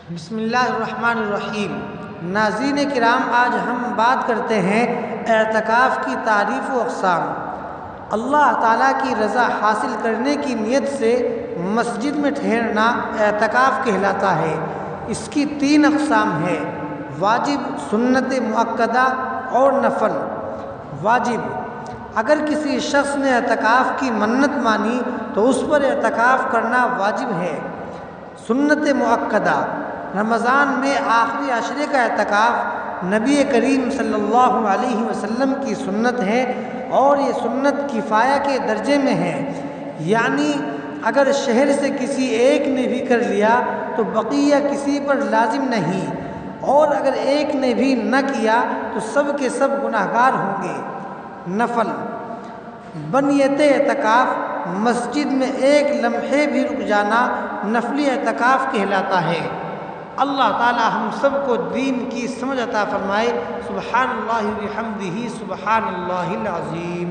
بسم اللہ الرحمن الرحیم۔ ناظرین کرام، آج ہم بات کرتے ہیں اعتکاف کی تعریف و اقسام۔ اللہ تعالیٰ کی رضا حاصل کرنے کی نیت سے مسجد میں ٹھہرنا اعتکاف کہلاتا ہے۔ اس کی 3 اقسام ہے: واجب، سنت مؤکدہ اور نفل۔ واجب: اگر کسی شخص نے اعتکاف کی منت مانی تو اس پر اعتکاف کرنا واجب ہے۔ سنت مؤکدہ: رمضان میں آخری عشرے کا اعتکاف نبی کریم صلی اللہ علیہ وسلم کی سنت ہے اور یہ سنت کفایہ کے درجے میں ہے، یعنی اگر شہر سے کسی ایک نے بھی کر لیا تو بقیہ کسی پر لازم نہیں، اور اگر ایک نے بھی نہ کیا تو سب کے سب گناہگار ہوں گے۔ نفل: بنیت اعتکاف مسجد میں ایک لمحے بھی رک جانا نفلی اعتکاف کہلاتا ہے۔ اللہ تعالی ہم سب کو دین کی سمجھ عطا فرمائے۔ سبحان اللہ و بحمدہ، سبحان اللہ العظیم۔